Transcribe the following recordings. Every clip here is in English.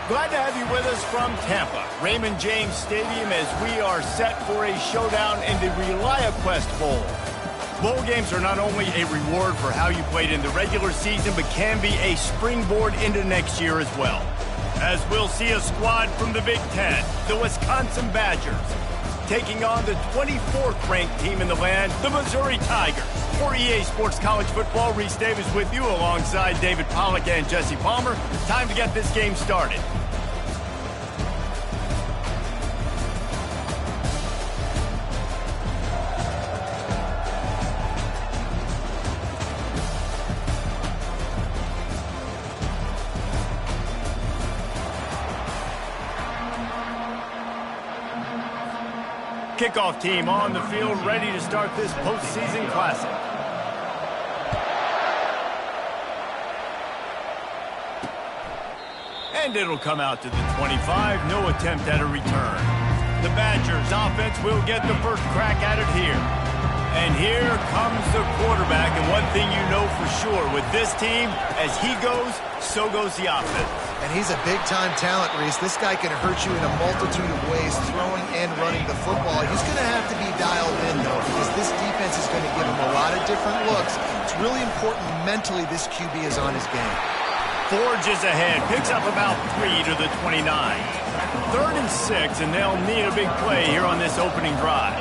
Glad to have you with us from Tampa, Raymond James Stadium, as we are set for a showdown in the ReliaQuest Bowl. Bowl games are not only a reward for how you played in the regular season, but can be a springboard into next year as well. As we'll see a squad from the Big Ten, the Wisconsin Badgers, taking on the 24th ranked team in the land, the Missouri Tigers. For EA Sports College Football, Reese Davis with you alongside David Pollack and Jesse Palmer. Time to get this game started. Kickoff team on the field, ready to start this postseason classic. And it'll come out to the 25, no attempt at a return. The Badgers offense will get the first crack at it here. And here comes the quarterback, and one thing you know for sure, with this team, as he goes, so goes the offense. And he's a big-time talent, Reese. This guy can hurt you in a multitude of ways, throwing and running the football. He's going to have to be dialed in, though, because this defense is going to give him a lot of different looks. It's really important mentally this QB is on his game. Forges ahead, picks up about 3 to the 29. 3rd and 6, and they'll need a big play here on this opening drive.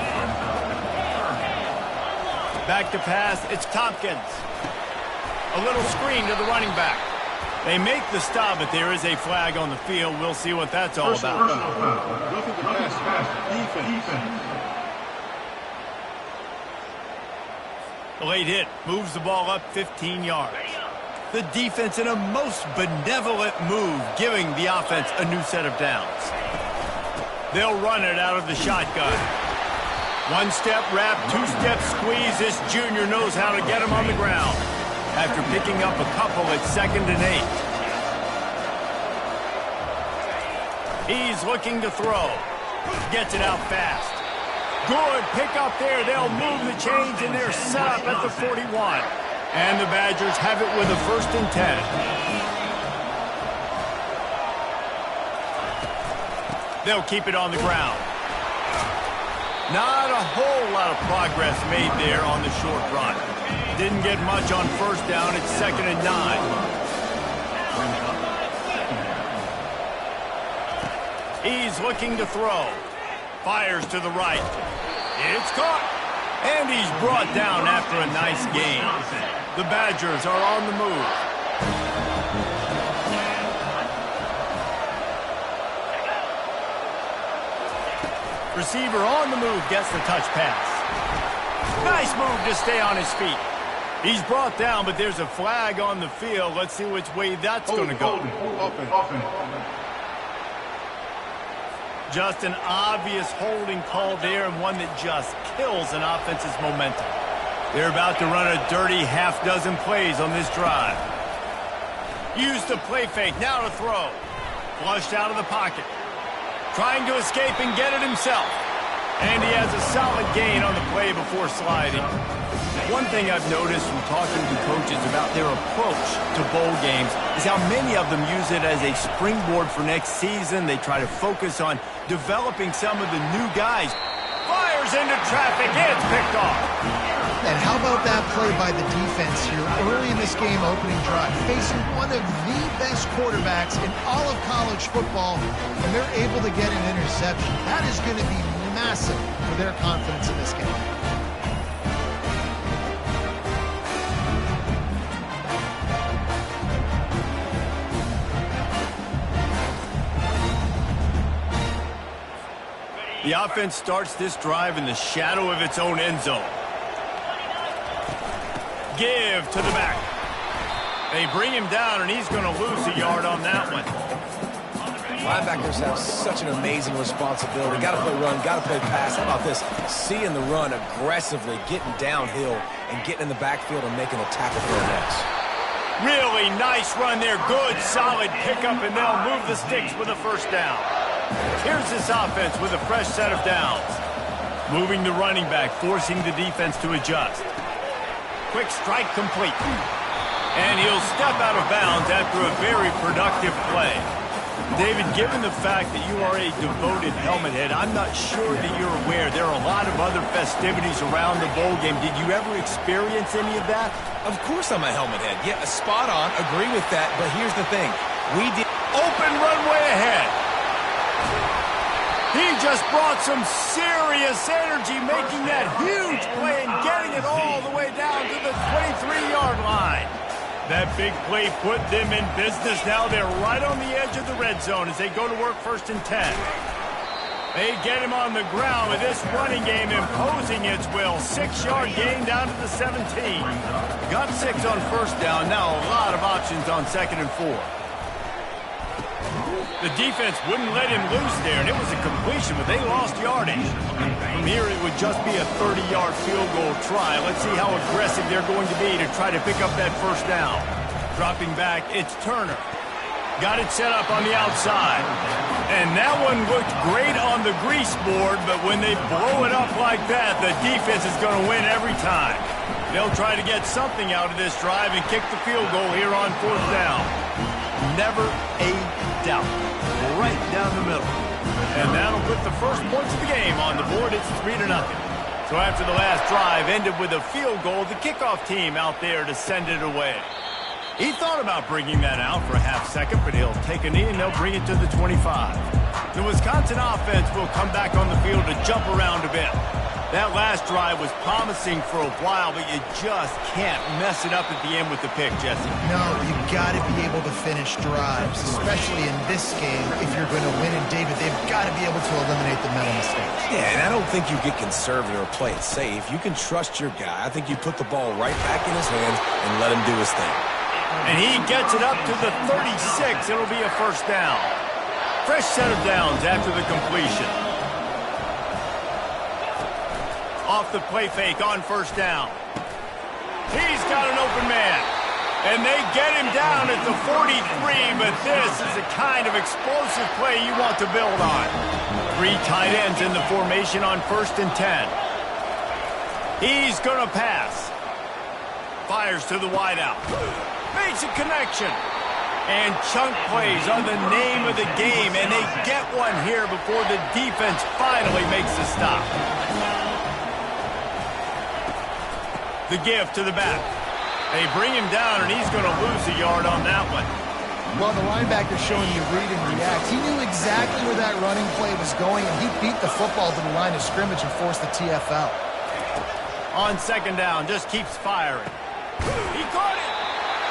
Back to pass, it's Tompkins. A little screen to the running back. They make the stop, but there is a flag on the field. We'll see what that's all about. The late hit moves the ball up 15 yards. The defense in a most benevolent move, giving the offense a new set of downs. They'll run it out of the shotgun. One-step wrap, two-step squeeze. This junior knows how to get him on the ground. After picking up a couple at 2nd and 8. He's looking to throw. Gets it out fast. Good pick up there. They'll move the chains, and they're set up at the 41. And the Badgers have it with a 1st and 10. They'll keep it on the ground. Not a whole lot of progress made there on the short run. Didn't get much on 1st down. It's 2nd and 9. He's looking to throw. Fires to the right. It's caught. And he's brought down after a nice gain. The Badgers are on the move. Receiver on the move, gets the touch pass. Nice move to stay on his feet. He's brought down, but there's a flag on the field. Let's see which way that's going to go. Just an obvious holding call there, and one that just kills an offense's momentum. They're about to run a dirty half-dozen plays on this drive. Used the play fake, now to throw. Flushed out of the pocket. Trying to escape and get it himself. And he has a solid gain on the play before sliding. One thing I've noticed from talking to coaches about their approach to bowl games is how many of them use it as a springboard for next season. They try to focus on developing some of the new guys. Fires into traffic, it's picked off. And how about that play by the defense here early in this game opening drive, facing one of the best quarterbacks in all of college football, and they're able to get an interception. That is going to be massive for their confidence in this game. The offense starts this drive in the shadow of its own end zone. Give to the back. They bring him down, and he's going to lose a yard on that one. Linebackers have such an amazing responsibility. Got to play run, got to play pass. How about this? Seeing the run aggressively, getting downhill, and getting in the backfield and making a tackle for the next. Really nice run there. Good, solid pickup, and they'll move the sticks with a 1st down. Here's this offense with a fresh set of downs. Moving the running back, forcing the defense to adjust. Quick strike complete. And he'll step out of bounds after a very productive play. David, given the fact that you are a devoted helmet head, I'm not sure that you're aware there are a lot of other festivities around the bowl game. Did you ever experience any of that? Of course I'm a helmet head. Yeah, spot on. Agree with that. But here's the thing. We did open runway ahead. He just brought some serious energy, making that huge play and getting it all the way down to the 23-yard line. That big play put them in business. Now they're right on the edge of the red zone as they go to work 1st and 10. They get him on the ground with this running game imposing its will. 6-yard gain down to the 17. Got 6 on 1st down. Now a lot of options on 2nd and 4. The defense wouldn't let him loose there, and it was a completion, but they lost yardage. From here, it would just be a 30-yard field goal try. Let's see how aggressive they're going to be to try to pick up that 1st down. Dropping back, it's Turner. Got it set up on the outside. And that one looked great on the grease board, but when they blow it up like that, the defense is going to win every time. They'll try to get something out of this drive and kick the field goal here on 4th down. Never a doubt. Right down the middle. And that'll put the first points of the game on the board. It's 3-0. So after the last drive ended with a field goal, the kickoff team out there to send it away. He thought about bringing that out for a half second, but he'll take a knee and they'll bring it to the 25. The Wisconsin offense will come back on the field to jump around a bit. That last drive was promising for a while, but you just can't mess it up at the end with the pick, Jesse. No, you got to be able to finish drives, especially in this game. If you're going to win, and David, they've got to be able to eliminate the mental mistakes. Yeah, and I don't think you get conservative or play it safe. You can trust your guy. I think you put the ball right back in his hands and let him do his thing. And he gets it up to the 36. It'll be a 1st down. Fresh set of downs after the completion. Off the play fake on 1st down. He's got an open man. And they get him down at the 43, but this is the kind of explosive play you want to build on. 3 tight ends in the formation on 1st and 10. He's going to pass. Fires to the wideout. Makes a connection. And chunk plays are the name of the game, and they get one here before the defense finally makes the stop. The give to the back. They bring him down, and he's going to lose a yard on that one. Well, the linebacker's showing you read and react. He knew exactly where that running play was going, and he beat the football to the line of scrimmage and forced the TFL. On 2nd down, just keeps firing. He caught it.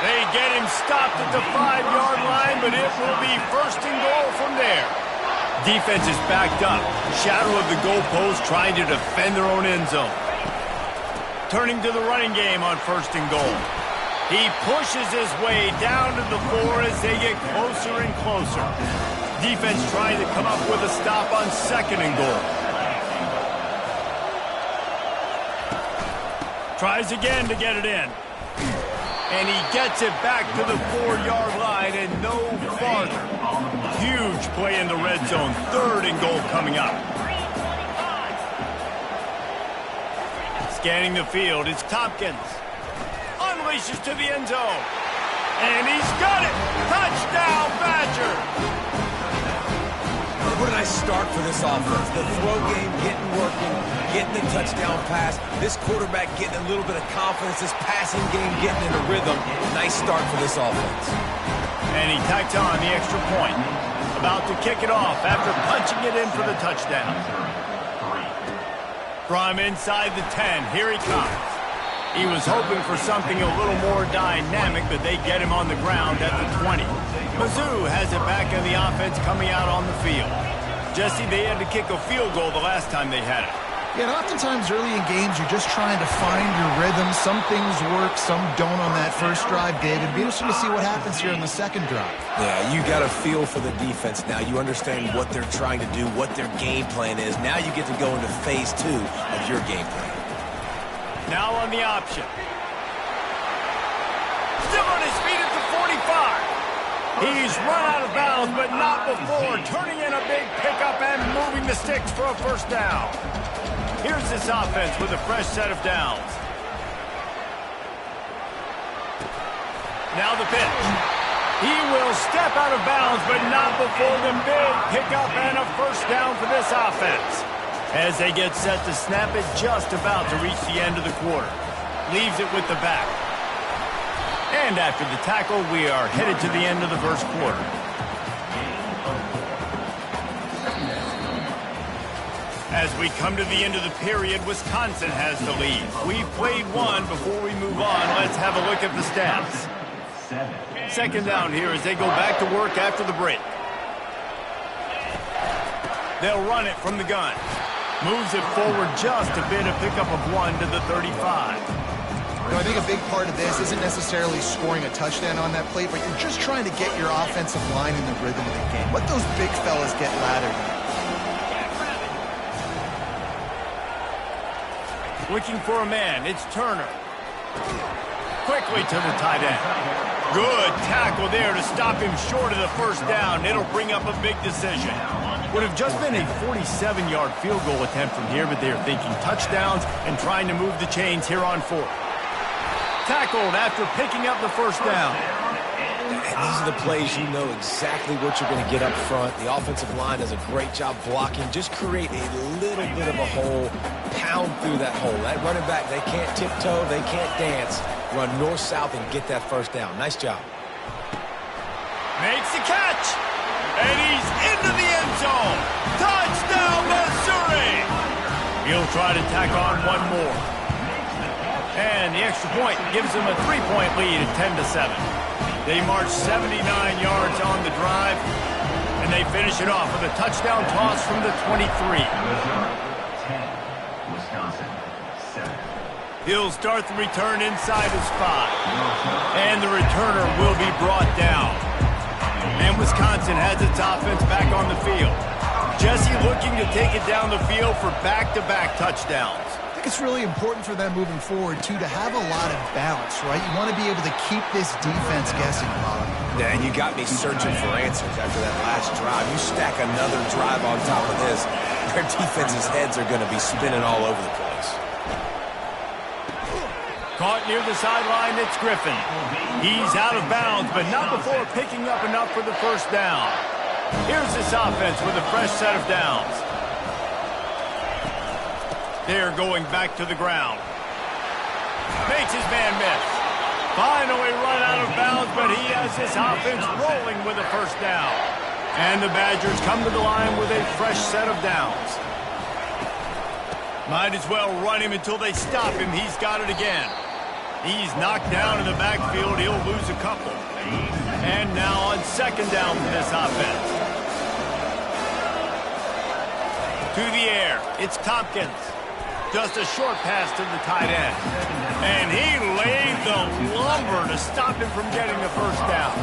They get him stopped at the 5-yard line, but it will be 1st and goal from there. Defense is backed up. Shadow of the goalpost trying to defend their own end zone. Turning to the running game on 1st and goal. He pushes his way down to the 4 as they get closer and closer. Defense trying to come up with a stop on 2nd and goal. Tries again to get it in. And he gets it back to the 4-yard line and no farther. Huge play in the red zone. 3rd and goal coming up. Scanning the field, it's Tompkins. Unleashes to the end zone. And he's got it! Touchdown, Badger! What a nice start for this offense. The throw game getting working, getting the touchdown pass. This quarterback getting a little bit of confidence. This passing game getting in a rhythm. Nice start for this offense. And he tacks on the extra point. About to kick it off after punching it in for the touchdown. From inside the 10, here he comes. He was hoping for something a little more dynamic, but they get him on the ground at the 20. Mizzou has it back in the offense coming out on the field. Jesse, they had to kick a field goal the last time they had it. Yeah, and oftentimes early in games, you're just trying to find your rhythm. Some things work, some don't on that first drive, David. It'd be interesting to see what happens here in the second drive. Yeah, you got a feel for the defense now. You understand what they're trying to do, what their game plan is. Now you get to go into phase 2 of your game plan. Now on the option. Still on his feet at the 45. He's run out of bounds, but not before. Turning in a big pickup and moving the sticks for a 1st down. Here's this offense with a fresh set of downs. Now the pitch. He will step out of bounds, but not before the big pickup and a first down for this offense. As they get set to snap it, just about to reach the end of the quarter. Leaves it with the back. And after the tackle, we are headed to the end of the first quarter. As we come to the end of the period, Wisconsin has the lead. We've played one. Before we move on, let's have a look at the stats. Second down here as they go back to work after the break. They'll run it from the gun. Moves it forward just a bit, a pickup of 1 to the 35. You know, I think a big part of this isn't necessarily scoring a touchdown on that play, but you're just trying to get your offensive line in the rhythm of the game. Let those big fellas get lathered. Looking for a man, it's Turner. Quickly to the tight end. Good tackle there to stop him short of the first down. It'll bring up a big decision. Would have just been a 47-yard field goal attempt from here, but they're thinking touchdowns and trying to move the chains here on fourth. Tackled after picking up the first down. These are the plays you know exactly what you're going to get up front. The offensive line does a great job blocking. Just create a little bit of a hole, pound through that hole. That running back, they can't tiptoe, they can't dance. Run north-south and get that first down. Nice job. Makes the catch. And he's into the end zone. Touchdown, Missouri. He'll try to tack on one more. And the extra point gives them a 3-point lead at 10-7. They march 79 yards on the drive, and they finish it off with a touchdown toss from the 23. He'll start the return inside his 5. And the returner will be brought down. And Wisconsin has its offense back on the field. Jesse looking to take it down the field for back-to-back touchdowns. I think it's really important for them moving forward, too, to have a lot of balance, right? You want to be able to keep this defense guessing, Bob. Yeah, and you got me searching for answers after that last drive. You stack another drive on top of this, their defense's heads are going to be spinning all over the place. Caught near the sideline, it's Griffin. He's out of bounds, but not before picking up enough for the first down. Here's this offense with a fresh set of downs. They're going back to the ground. Makes his man miss. Finally run out of bounds, but he has this offense rolling with a first down. And the Badgers come to the line with a fresh set of downs. Might as well run him until they stop him. He's got it again. He's knocked down in the backfield. He'll lose a couple. And now on second down for this offense. To the air, it's Tompkins. Just a short pass to the tight end. And he laid the lumber to stop him from getting the first down.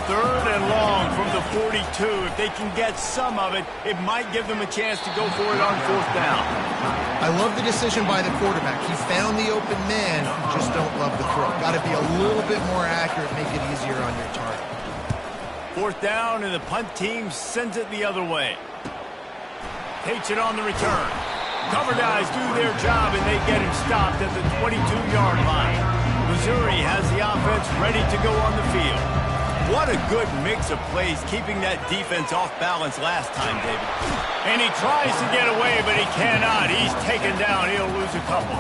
Third and long from the 42. If they can get some of it, it might give them a chance to go for it on fourth down. I love the decision by the quarterback. He found the open man. You just don't love the throw. Got to be a little bit more accurate, make it easier on your target. Fourth down, and the punt team sends it the other way. Takes it on the return. Cover guys do their job, and they get him stopped at the 22-yard line. Missouri has the offense ready to go on the field. What a good mix of plays, keeping that defense off balance last time, David. And he tries to get away, but he cannot. He's taken down. He'll lose a couple.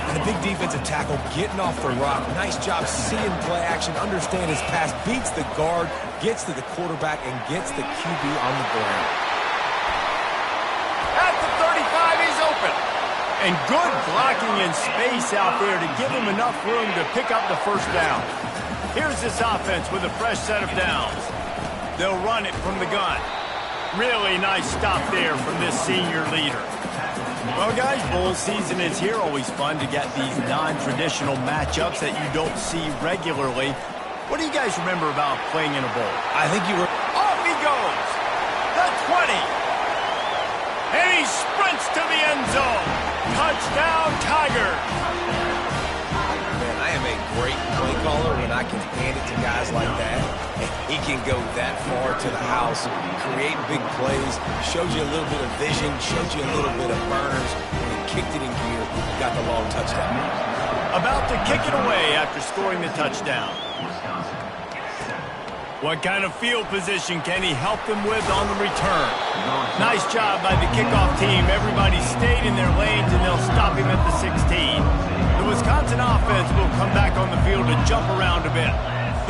And a big defensive tackle getting off the rock. Nice job seeing play action, understand his pass, beats the guard, gets to the quarterback, and gets the QB on the ground. At the 35, he's open. And good blocking in space out there to give him enough room to pick up the first down. Here's this offense with a fresh set of downs. They'll run it from the gun. Really nice stop there from this senior leader. Well, guys, bowl season is here. Always fun to get these non-traditional matchups that you don't see regularly. What do you guys remember about playing in a bowl? I think you were... Off he goes! The 20! And he sprints to the end zone. Touchdown, Tigers! Man, I am a great play caller when I can hand it to guys like that. And he can go that far to the house, create big plays, shows you a little bit of vision, shows you a little bit of burners. When he kicked it in gear, got the long touchdown. About to kick it away after scoring the touchdown. What kind of field position can he help them with on the return? Nice job by the kickoff team. Everybody stayed in their lanes, and they'll stop him at the 16. The Wisconsin offense will come back on the field to jump around a bit.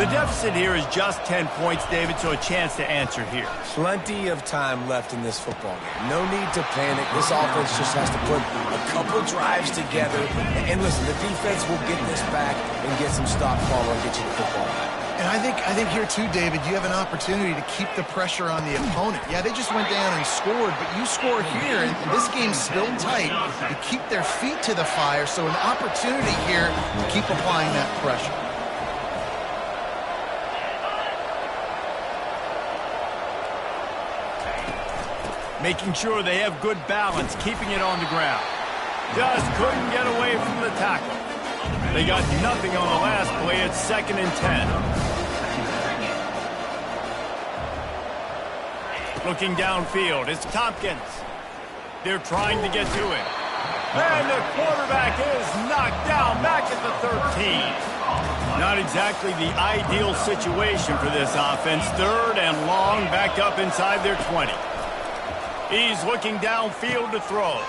The deficit here is just 10 points, David, so a chance to answer here. Plenty of time left in this football game. No need to panic. This offense just has to put a couple drives together. And listen, the defense will get this back and get some stop follow and get you the football back. And I think here too, David, you have an opportunity to keep the pressure on the opponent. Yeah, they just went down and scored, but you score here, and this game's still tight. You keep their feet to the fire, so an opportunity here to keep applying that pressure. Making sure they have good balance, keeping it on the ground. Just couldn't get away from the tackle. They got nothing on the last play. It's 2nd and 10. Looking downfield, it's Tompkins. They're trying to get to him. And the quarterback is knocked down back at the 13. Not exactly the ideal situation for this offense. 3rd and long, back up inside their 20. He's looking downfield to throw.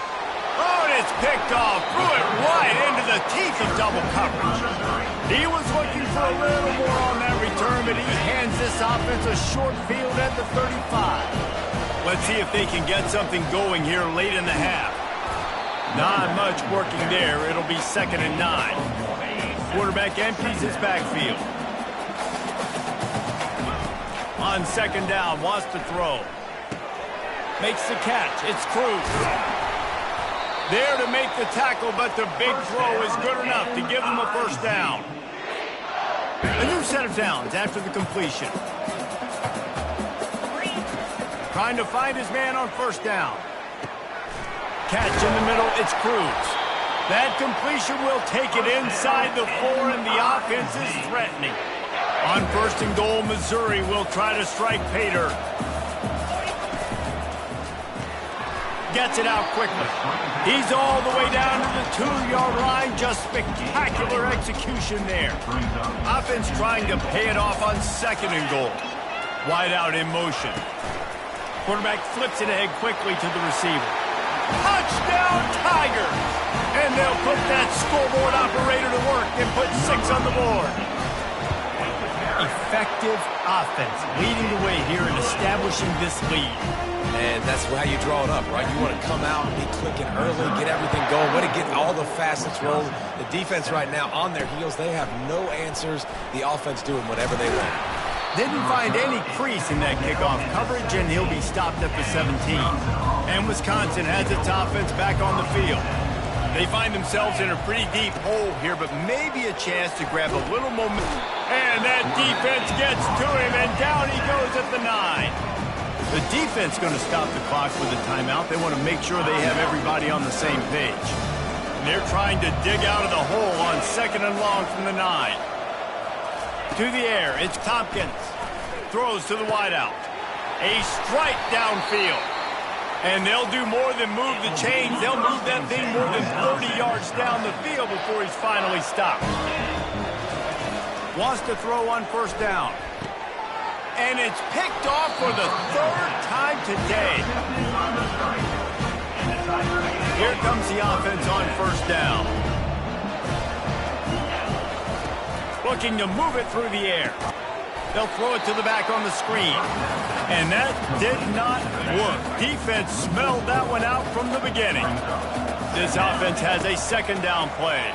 Oh, and it's picked off. Threw it right into the teeth of double coverage. He was looking for a little more on that return, but he hands this offense a short field at the 35. Let's see if they can get something going here late in the half. Not much working there. It'll be 2nd and 9. Quarterback empties his backfield. On 2nd down, wants to throw. Makes the catch. It's Cruz. There to make the tackle, but the big throw is good enough to give them a 1st down. A new set of downs after the completion. Trying to find his man on 1st down. Catch in the middle. It's Cruz. That completion will take it inside the 4, and the offense is threatening. On 1st and goal, Missouri will try to strike pay dirt. Gets it out quickly. He's all the way down to the 2-yard line. Just spectacular execution there. Offense trying to pay it off on 2nd and goal. Wide out in motion. Quarterback flips it ahead quickly to the receiver. Touchdown, Tigers! And they'll put that scoreboard operator to work and put 6 on the board. Effective offense leading the way here in establishing this lead. And that's how you draw it up, right? You want to come out, be clicking early, get everything going, want to get all the facets rolling. The defense right now on their heels, they have no answers. The offense doing whatever they want. Didn't find any crease in that kickoff coverage, and he'll be stopped at the 17. And Wisconsin has its offense back on the field. They find themselves in a pretty deep hole here, but maybe a chance to grab a little momentum. And that defense gets to him, and down he goes at the 9. The defense going to stop the clock with a timeout. They want to make sure they have everybody on the same page. And they're trying to dig out of the hole on 2nd and long from the 9. To the air, it's Tompkins. Throws to the wideout. A strike downfield. And they'll do more than move the chains. They'll move that thing more than 30 yards down the field before he's finally stopped. Wants to throw on 1st down. And it's picked off for the 3rd time today. Here comes the offense on 1st down. Looking to move it through the air. They'll throw it to the back on the screen. And that did not work. Defense smelled that one out from the beginning. This offense has a 2nd down play.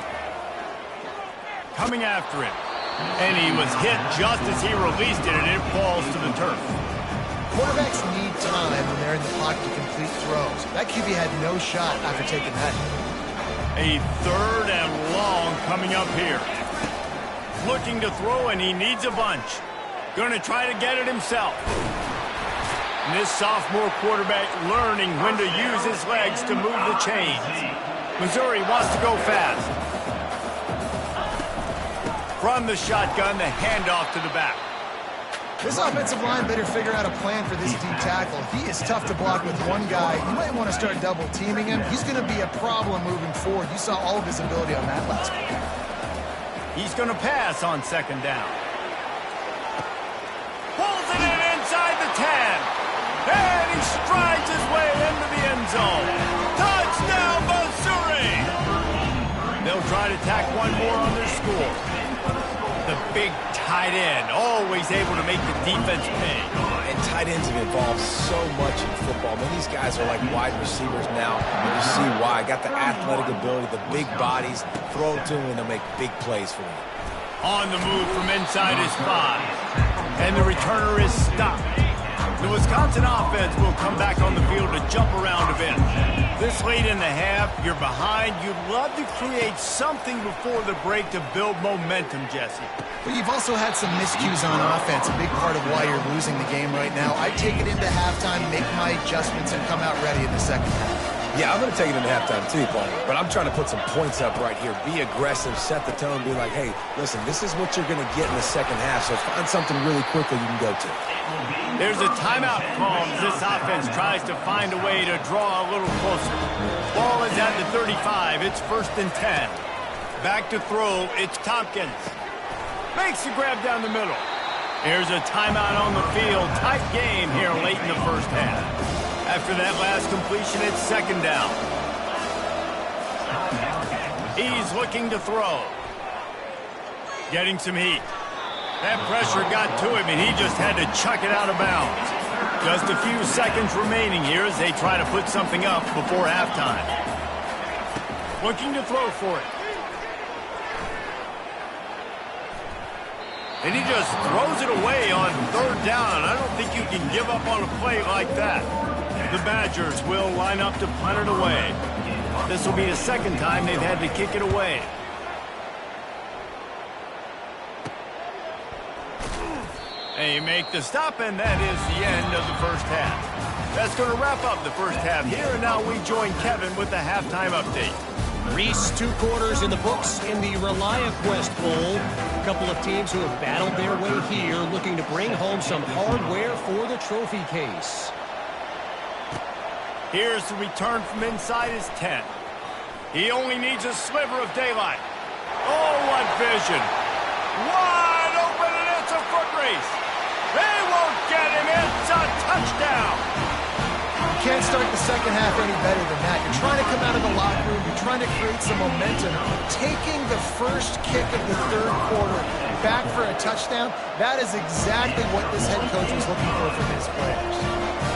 Coming after it. And he was hit just as he released it, and it falls to the turf. Quarterbacks need time when they're in the pocket to complete throws. That QB had no shot after taking that. A 3rd and long coming up here. Looking to throw, and he needs a bunch. Going to try to get it himself. And this sophomore quarterback learning when to use his legs to move the chains. Missouri wants to go fast. From the shotgun, the handoff to the back. This offensive line better figure out a plan for this D tackle. He is tough to block with one guy. You might want to start double teaming him. He's going to be a problem moving forward. You saw all of his ability on that last week. He's going to pass on 2nd down. Whoa, end zone. Touchdown, Missouri! They'll try to tack one more on their score. The big tight end, always able to make the defense pay. And tight ends have evolved so much in football. Man, these guys are like wide receivers now. And you see why. Got the athletic ability, the big bodies. Throw it to them and they'll make big plays for them. On the move from inside his 5. And the returner is stopped. The Wisconsin offense will come back on the field to jump around a bit. This late in the half, you're behind. You'd love to create something before the break to build momentum, Jesse. But you've also had some miscues on offense, a big part of why you're losing the game right now. I take it into halftime, make my adjustments, and come out ready in the second half. Yeah, I'm going to take it into halftime too, Paul. But I'm trying to put some points up right here. Be aggressive, set the tone, be like, hey, listen, this is what you're going to get in the second half, so find something really quickly you can go to. There's a timeout call as this offense tries to find a way to draw a little closer. Ball is at the 35. It's 1st and 10. Back to throw. It's Tompkins. Makes the grab down the middle. Here's a timeout on the field. Tight game here late in the first half. After that last completion, it's 2nd down. He's looking to throw. Getting some heat. That pressure got to him, and he just had to chuck it out of bounds. Just a few seconds remaining here as they try to put something up before halftime. Looking to throw for it. And he just throws it away on 3rd down. I don't think you can give up on a play like that. The Badgers will line up to punt it away. This will be the 2nd time they've had to kick it away. They make the stop, and that is the end of the first half. That's going to wrap up the first half here, and now we join Kevin with the halftime update. Reese, 2 quarters in the books in the ReliaQuest Bowl. A couple of teams who have battled their way here, looking to bring home some hardware for the trophy case. Here's the return from inside his 10. He only needs a sliver of daylight. Oh, what vision. Wide open, and it's a foot race. They won't get him. It's a touchdown. You can't start the second half any better than that. You're trying to come out of the locker room. You're trying to create some momentum. Taking the first kick of the 3rd quarter back for a touchdown, that is exactly what this head coach was looking for from his players.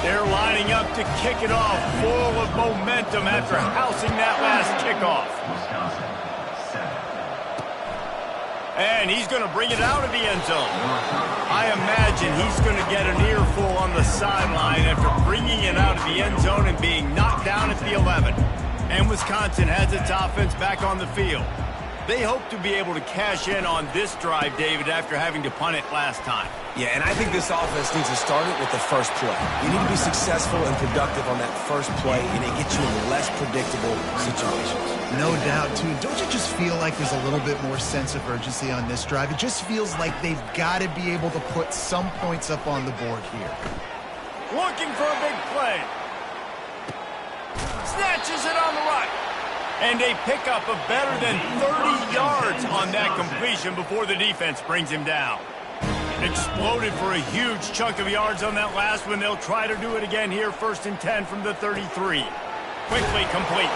They're lining up to kick it off, full of momentum after housing that last kickoff. And he's going to bring it out of the end zone. I imagine he's going to get an earful on the sideline after bringing it out of the end zone and being knocked down at the 11. And Wisconsin has its offense back on the field. They hope to be able to cash in on this drive, David, after having to punt it last time. Yeah, and I think this offense needs to start it with the first play. You need to be successful and productive on that first play, and it gets you in less predictable situations. No doubt, too. Don't you just feel like there's a little bit more sense of urgency on this drive? It just feels like they've got to be able to put some points up on the board here. Looking for a big play. Snatches it on the right. And they pick up a better than 30 yards on that completion before the defense brings him down. Exploded for a huge chunk of yards on that last one. They'll try to do it again here, 1st and 10 from the 33. Quickly complete.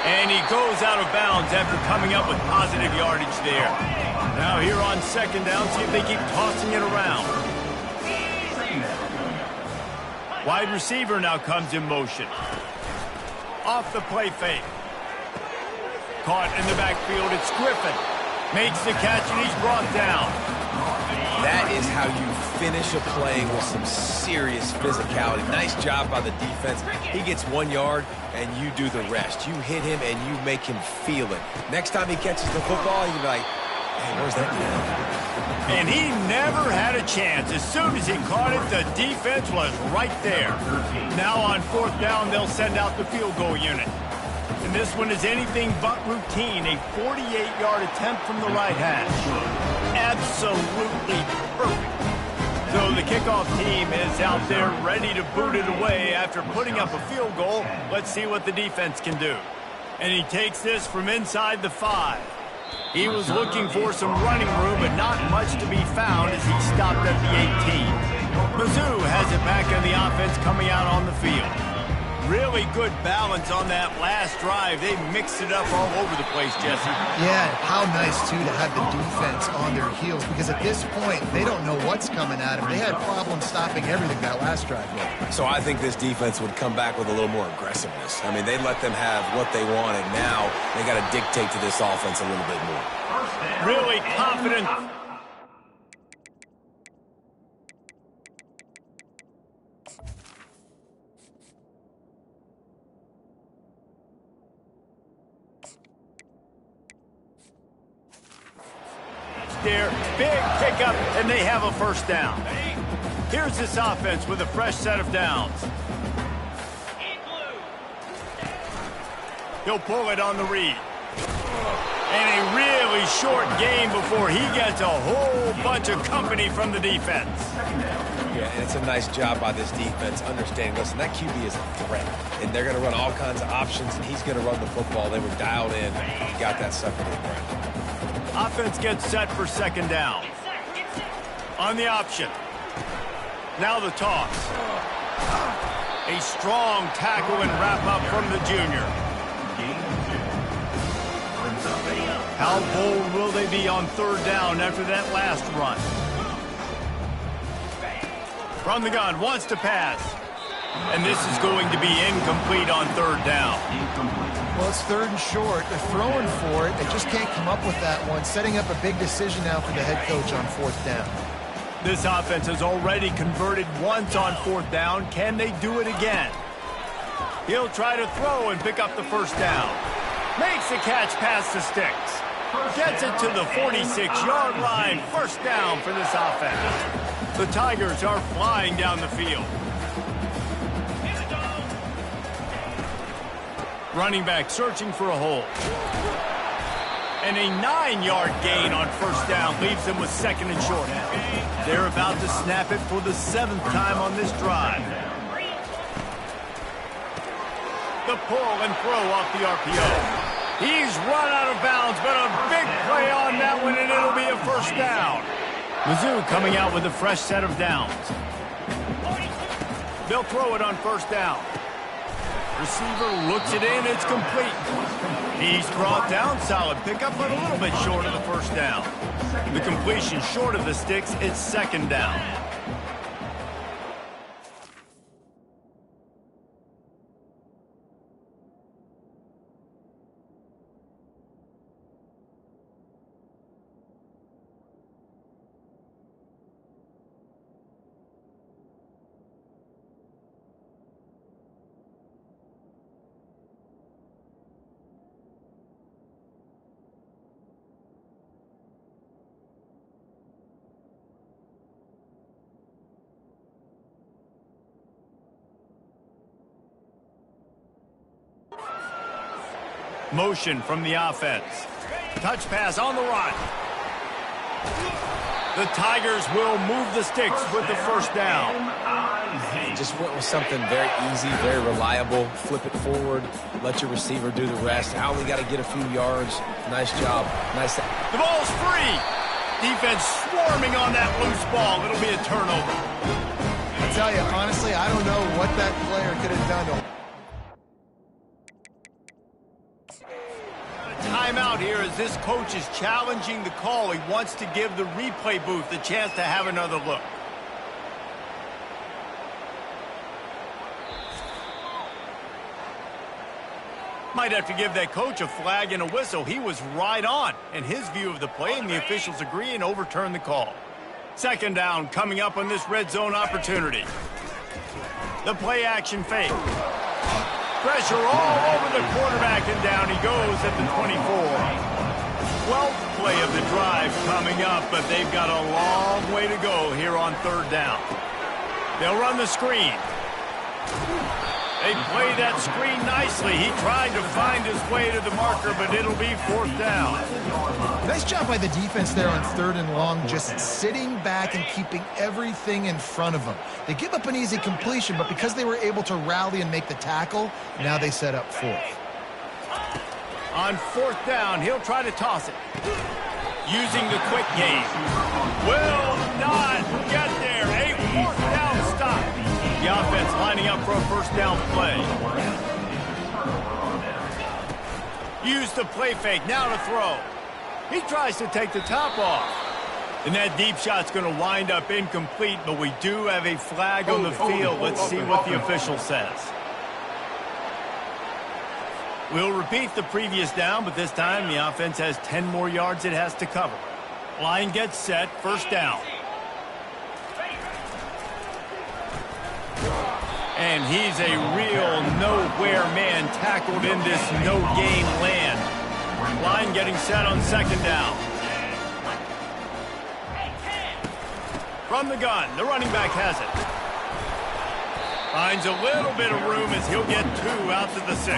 And he goes out of bounds after coming up with positive yardage there. Now here on 2nd down, see if they keep tossing it around. Wide receiver now comes in motion. Off the play fake. Caught in the backfield, it's Griffin. Makes the catch, and he's brought down. That is how you finish a play with some serious physicality. Nice job by the defense. He gets 1 yard, and you do the rest. You hit him, and you make him feel it. Next time he catches the football, you'll be like, hey, where's that guy? And he never had a chance. As soon as he caught it, the defense was right there. Now on 4th down, they'll send out the field goal unit. And this one is anything but routine. A 48-yard attempt from the right hash. Absolutely perfect. So the kickoff team is out there ready to boot it away after putting up a field goal. Let's see what the defense can do. And he takes this from inside the 5. He was looking for some running room, but not much to be found as he stopped at the 18. Mizzou has it back on the offense coming out on the field. Really good balance on that last drive. They mixed it up all over the place, Jesse. Yeah, how nice, too, to have the defense on their heels, because at this point, they don't know what's coming at them. They had problems stopping everything that last drive. So I think this defense would come back with a little more aggressiveness. I mean, they let them have what they wanted. Now they got to dictate to this offense a little bit more. Really confident. There, big pickup, and they have a first down. Here's this offense with a fresh set of downs. He'll pull it on the read. And a really short game before he gets a whole bunch of company from the defense. Yeah, and it's a nice job by this defense understanding, listen, that QB is a threat, and they're going to run all kinds of options, and he's going to run the football. They were dialed in. He got that sucker to the ground. Offense gets set for second down. On the option. Now the toss. A strong tackle and wrap up from the junior. How bold will they be on third down after that last run? From the gun, wants to pass. And this is going to be incomplete on third down. Well, it's third and short. They're throwing for it. They just can't come up with that one. Setting up a big decision now for the head coach on fourth down. This offense has already converted once on fourth down. Can they do it again? He'll try to throw and pick up the first down. Makes the catch past the sticks. Gets it to the 46-yard line. First down for this offense. The Tigers are flying down the field. Running back searching for a hole. And a 9-yard gain on first down leaves them with second and short. They're about to snap it for the 7th time on this drive. The pull and throw off the RPO. He's run out of bounds, but a big play on that one, and it'll be a first down. Mizzou coming out with a fresh set of downs. They'll throw it on first down. Receiver looks it in, it's complete. He's brought down, solid pickup, but a little bit short of the first down. The completion short of the sticks, it's second down. Motion from the offense. Touch pass on the run. The Tigers will move the sticks with the first down. Just went with something very easy, very reliable. Flip it forward, let your receiver do the rest. I only got to get a few yards. Nice job. Nice. The ball's free. Defense swarming on that loose ball. It'll be a turnover. I tell you, honestly, I don't know what that player could have done to him. Timeout here as this coach is challenging the call. He wants to give the replay booth the chance to have another look. Might have to give that coach a flag and a whistle. He was right on in his view of the play, and the officials agree and overturn the call. Second down coming up on this red zone opportunity. The play action fake. Pressure all over the quarterback, and down he goes at the 24. 12th play of the drive coming up, but they've got a long way to go here on third down. They'll run the screen. They play that screen nicely. He tried to find his way to the marker, but it'll be fourth down. Nice job by the defense there on third and long, just sitting back and keeping everything in front of them. They give up an easy completion, but because they were able to rally and make the tackle, now they set up fourth. On fourth down, he'll try to toss it. Using the quick game. Will not get there. A fourth down stop. The offense lining up for a first down play. Use the play fake, now to throw. He tries to take the top off. And that deep shot's going to wind up incomplete, but we do have a flag on the field. Let's see what the official says. We'll repeat the previous down, but this time the offense has 10 more yards it has to cover. Line gets set, first down. And he's a real nowhere man tackled in this no-game land. Line getting set on second down. From the gun, the running back has it. Finds a little bit of room as he'll get 2 out to the 6.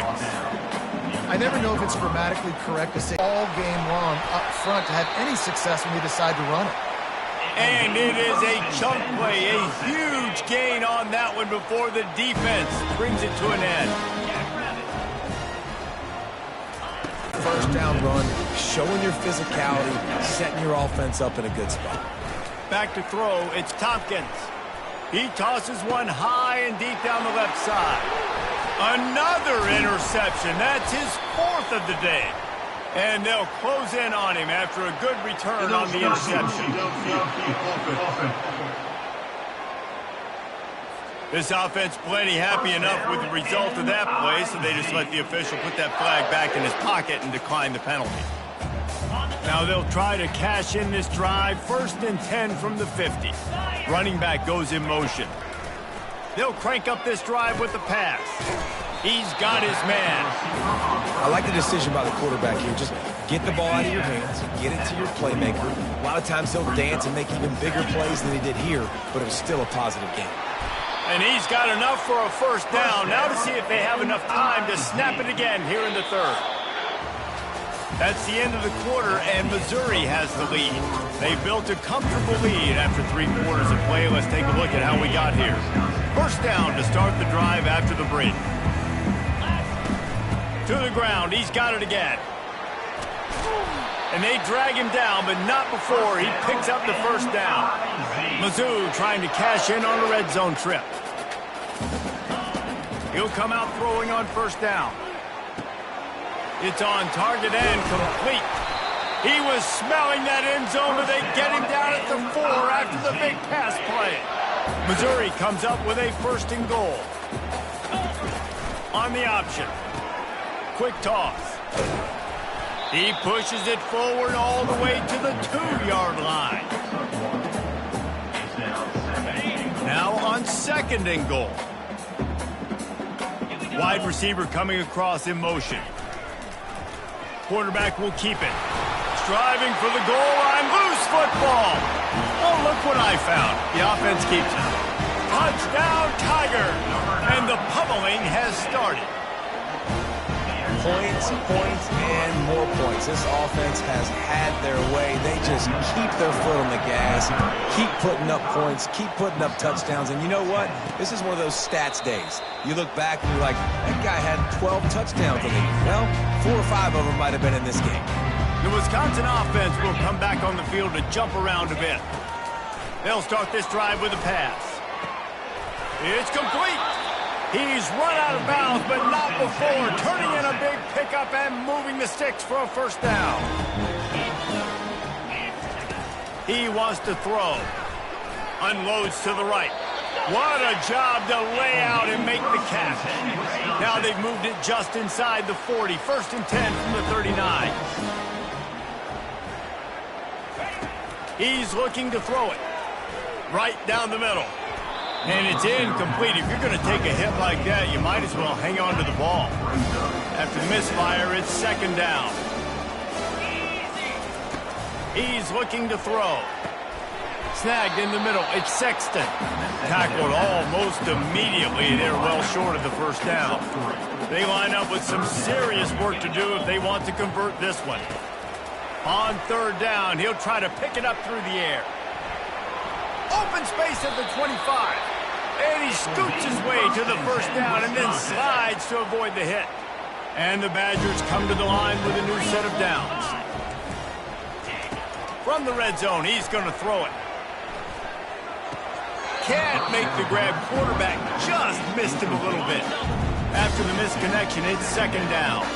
I never know if it's grammatically correct to say all game long up front to have any success when you decide to run it. And it is a chunk play, a huge gain on that one before the defense brings it to an end. First down run, showing your physicality, setting your offense up in a good spot. Back to throw, it's Tompkins. He tosses one high and deep down the left side. Another interception. That's his 4th of the day. And they'll close in on him after a good return on the interception. This offense plenty happy enough with the result of that play, so they just let the official put that flag back in his pocket and decline the penalty. Now they'll try to cash in this drive. 1st and 10 from the 50. Running back goes in motion. They'll crank up this drive with the pass. He's got his man. I like the decision by the quarterback here. Just get the ball out of your hands, get it to your playmaker. A lot of times he'll dance and make even bigger plays than he did here, but it was still a positive game. And he's got enough for a first down. Now to see if they have enough time to snap it again here in the 3rd. That's the end of the quarter, and Missouri has the lead. They built a comfortable lead after 3 quarters of play. Let's take a look at how we got here. First down to start the drive after the break. To the ground, he's got it again. And they drag him down, but not before he picks up the first down. Mizzou trying to cash in on a red zone trip. He'll come out throwing on first down. It's on target and complete. He was smelling that end zone, but they get him down at the 4 after the big pass play. Missouri comes up with a 1st and goal. On the option. Quick toss. He pushes it forward all the way to the 2-yard line. Now on 2nd and goal. Wide receiver coming across in motion. Quarterback will keep it. Striving for the goal line. Loose football. Oh, look what I found. The offense keeps it. Touchdown, Tiger. And the pummeling has started. Points, points, and more points. This offense has had their way. They just keep their foot on the gas, keep putting up points, keep putting up touchdowns. And you know what? This is one of those stats days. You look back and you're like, that guy had 12 touchdowns on the year. Well, 4 or 5 of them might have been in this game. The Wisconsin offense will come back on the field to jump around a bit. They'll start this drive with a pass. It's complete. He's run out of bounds, but not before turning in a big pickup and moving the sticks for a first down. He wants to throw. Unloads to the right. What a job to lay out and make the catch. Now they've moved it just inside the 40. 1st and 10 from the 39. He's looking to throw it. Right down the middle. And it's incomplete. If you're going to take a hit like that, you might as well hang on to the ball. After the misfire, it's 2nd down. He's looking to throw. Snagged in the middle. It's Sexton. Tackled almost immediately. They're well short of the first down. They line up with some serious work to do if they want to convert this one. On 3rd down, he'll try to pick it up through the air. Open space at the 25. And he scoots his way to the first down and then slides to avoid the hit. And the Badgers come to the line with a new set of downs. From the red zone, he's going to throw it. can't make the grab. Quarterback just missed him a little bit. After the misconnection, it's second down.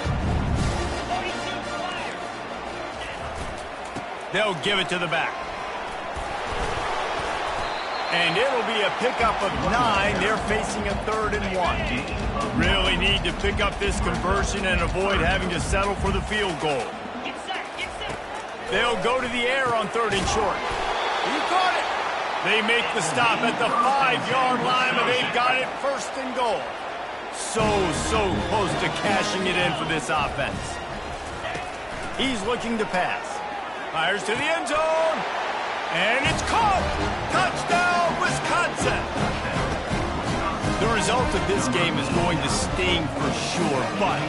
They'll give it to the back. And it'll be a pickup of 9. They're facing a 3rd and 1. Really need to pick up this conversion and avoid having to settle for the field goal. They'll go to the air on 3rd and short. He caught it. They make the stop at the 5-yard line, but they've got it 1st and goal. So close to cashing it in for this offense. He's looking to pass. Fires to the end zone. And it's caught. Touchdown, Wisconsin. The result of this game is going to sting for sure, but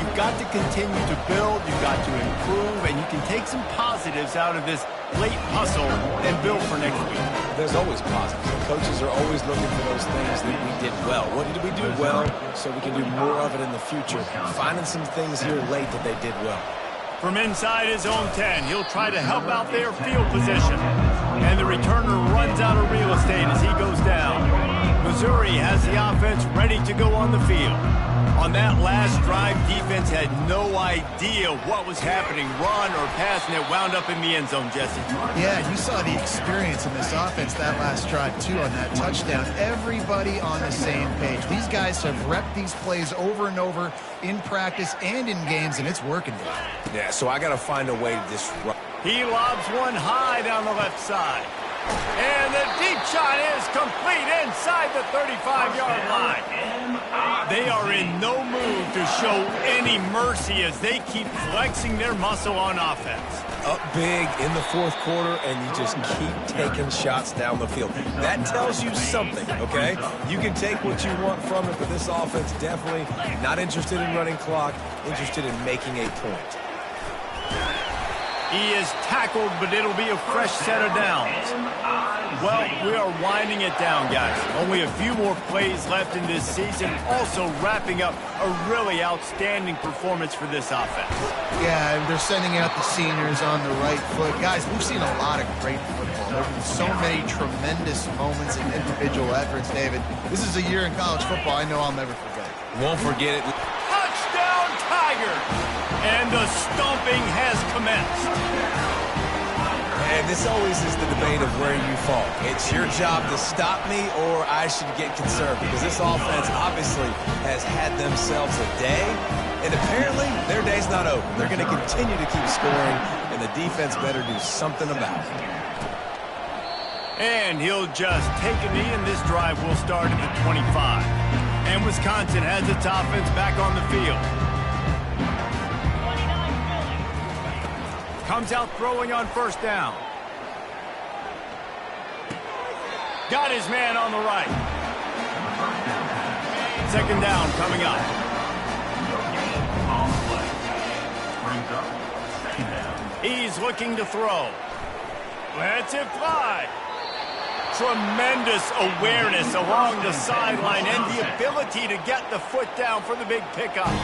you've got to continue to build, you've got to improve, and you can take some positives out of this late hustle and build for next week. There's always positives. Coaches are always looking for those things that we did well. What did we do well so we can do more of it in the future? Finding some things here late that they did well. From inside his own 10, he'll try to help out their field position. And the returner runs out of real estate as he goes down. Missouri has the offense ready to go on the field. On that last drive, defense had no idea what was happening, run or pass, and it wound up in the end zone, Jesse. Yeah, you saw the experience in this offense that last drive, too, on that touchdown. Everybody on the same page. These guys have repped these plays over and over in practice and in games, and it's working. Yeah, so I got to find a way to disrupt. He lobs one high down the left side. And the deep shot is complete inside the 35-yard line. They are in no mood to show any mercy as they keep flexing their muscle on offense. Up big in the 4th quarter, and you just keep taking shots down the field. That tells you something, okay? You can take what you want from it, but this offense definitely not interested in running clock, interested in making a point. He is tackled, but it'll be a fresh set of downs. Well, we are winding it down, guys. Only a few more plays left in this season, also wrapping up a really outstanding performance for this offense. Yeah, and they're sending out the seniors on the right foot. Guys, we've seen a lot of great football. There have been so many tremendous moments and individual efforts, David. This is a year in college football I know I'll never forget. Won't forget it. Touchdown, Tigers! And the stomping has commenced. And this always is the debate of where you fall. It's your job to stop me, or I should get concerned, because this offense obviously has had themselves a day, and apparently their day's not over. They're going to continue to keep scoring, and the defense better do something about it. And he'll just take a knee, and this drive will start at the 25. And Wisconsin has its offense back on the field. Comes out throwing on 1st down. Got his man on the right. 2nd down coming up. He's looking to throw. Lets it fly. Tremendous awareness along the sideline and the ability to get the foot down for the big pickup.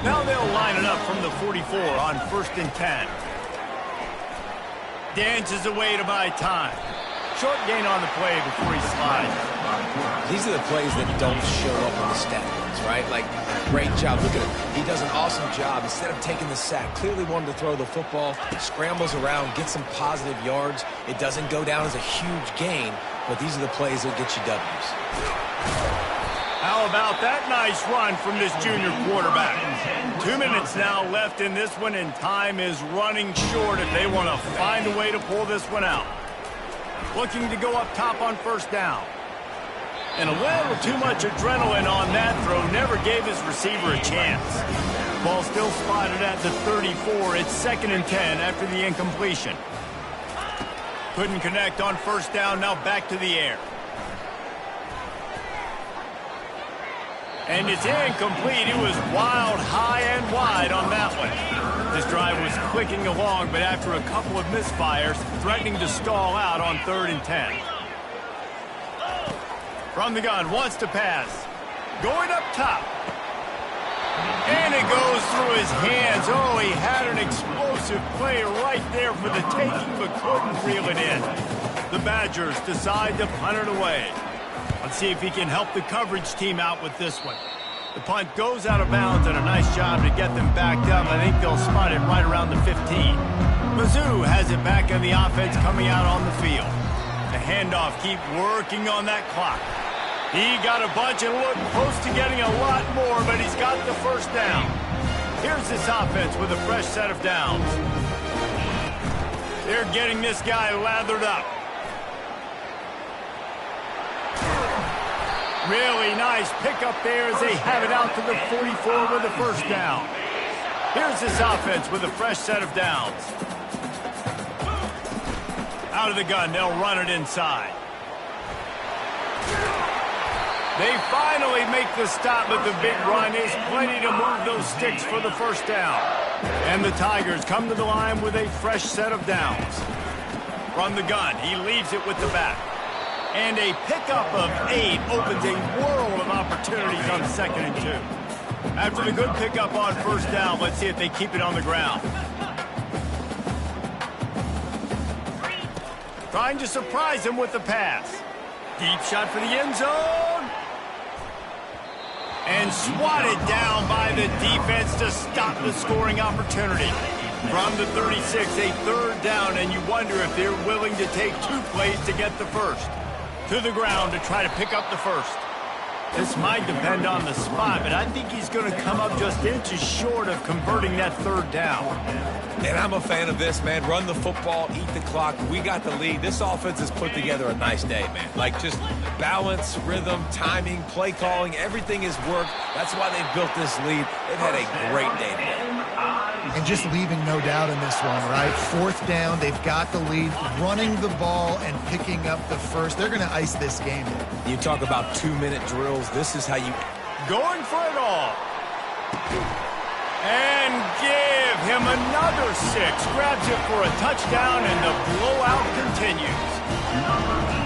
Now they'll line it up from the 44 on 1st and 10. Dances away to buy time. Short gain on the play before he slides. These are the plays that don't show up on the stat books, right? Like, great job. Look at him. He does an awesome job. Instead of taking the sack, clearly wanted to throw the football, scrambles around, gets some positive yards. It doesn't go down as a huge gain, but these are the plays that get you W's. How about that nice run from this junior quarterback? 2 minutes now left in this one, and time is running short if they want to find a way to pull this one out. Looking to go up top on 1st down. And a little too much adrenaline on that throw. Never gave his receiver a chance. Ball still spotted at the 34. It's 2nd and 10 after the incompletion. Couldn't connect on 1st down. Now back to the air. And it's incomplete. It was wild, high and wide on that one. This drive was clicking along, but after a couple of misfires, threatening to stall out on 3rd and 10. From the gun, wants to pass. Going up top. And it goes through his hands. Oh, he had an explosive play right there for the taking, but couldn't reel it in. The Badgers decide to punt it away. Let's see if he can help the coverage team out with this one. The punt goes out of bounds, and a nice job to get them backed up. I think they'll spot it right around the 15. Mizzou has it back in the offense coming out on the field. The handoff, keep working on that clock. He got a bunch and looked close to getting a lot more, but he's got the first down. Here's this offense with a fresh set of downs. They're getting this guy lathered up. Really nice pickup there as they have it out to the 44 with the first down. Here's this offense with a fresh set of downs. Out of the gun, they'll run it inside. They finally make the stop, but the big run is plenty to move those sticks for the first down. And the Tigers come to the line with a fresh set of downs. From the gun, he leaves it with the back. And a pickup of 8 opens a world of opportunities on 2nd and 2. After the good pickup on first down, let's see if they keep it on the ground. Trying to surprise him with the pass. Deep shot for the end zone. And swatted down by the defense to stop the scoring opportunity. From the 36, a 3rd down, and you wonder if they're willing to take 2 plays to get the first. To the ground to try to pick up the first. This might depend on the spot, but I think he's going to come up just inches short of converting that 3rd down. And I'm a fan of this, man. Run the football, eat the clock. We got the lead. This offense has put together a nice day, man. Like, just balance, rhythm, timing, play calling, everything has worked. That's why they've built this lead. They've had a great day today. And just leaving no doubt in this one, right? 4th down, they've got the lead, running the ball and picking up the first. They're going to ice this game. You talk about 2-minute drills. This is how you... Going for it all. And give him another 6. Grabs it for a touchdown, and the blowout continues.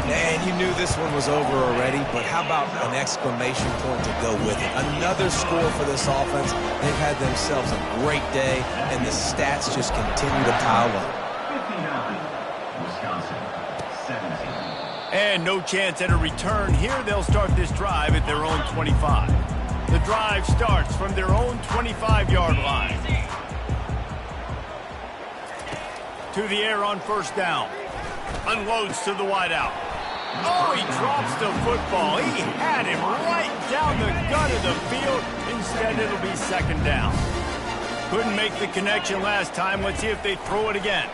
And you knew this one was over already, but how about an exclamation point to go with it? Another score for this offense. They've had themselves a great day, and the stats just continue to pile up. And no chance at a return here. They'll start this drive at their own 25. The drive starts from their own 25-yard line. To the air on first down. Unloads to the wideout. Oh, he drops the football. He had him right down the gut of the field. Instead, it'll be 2nd down. Couldn't make the connection last time. Let's see if they throw it again.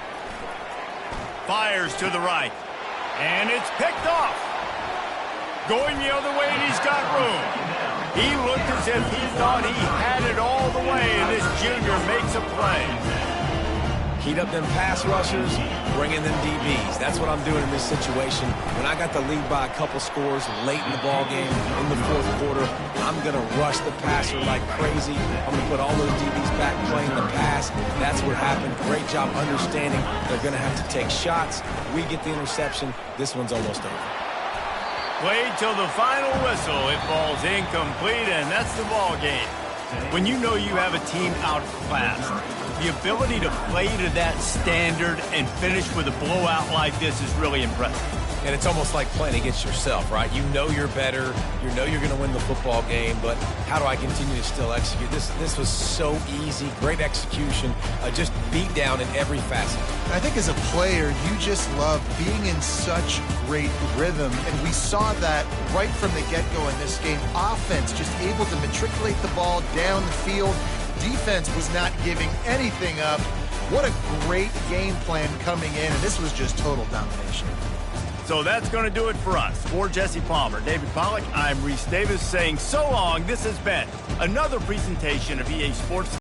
Fires to the right. And it's picked off. Going the other way, and he's got room. He looked as if he thought he had it all the way, and this junior makes a play. Heat up them pass rushers, bring in them DBs. That's what I'm doing in this situation. When I got the lead by a couple scores late in the ball game, in the 4th quarter, I'm going to rush the passer like crazy. I'm going to put all those DBs back playing the pass. That's what happened. Great job understanding they're going to have to take shots. We get the interception. This one's almost over. Played till the final whistle. It falls incomplete, and that's the ball game. When you know you have a team outclassed, the ability to play to that standard and finish with a blowout like this is really impressive. And it's almost like playing against yourself, right? You know you're better. You know you're going to win the football game, but how do I continue to still execute? This was so easy. Great execution. Just beat down in every facet. I think as a player, you just love being in such great rhythm, and we saw that right from the get-go in this game. Offense just able to matriculate the ball down the field. Defense was not giving anything up. What a great game plan coming in, and this was just total domination. So that's going to do it for us. For Jesse Palmer, David Pollack, I'm Reese Davis saying so long. This has been another presentation of EA Sports.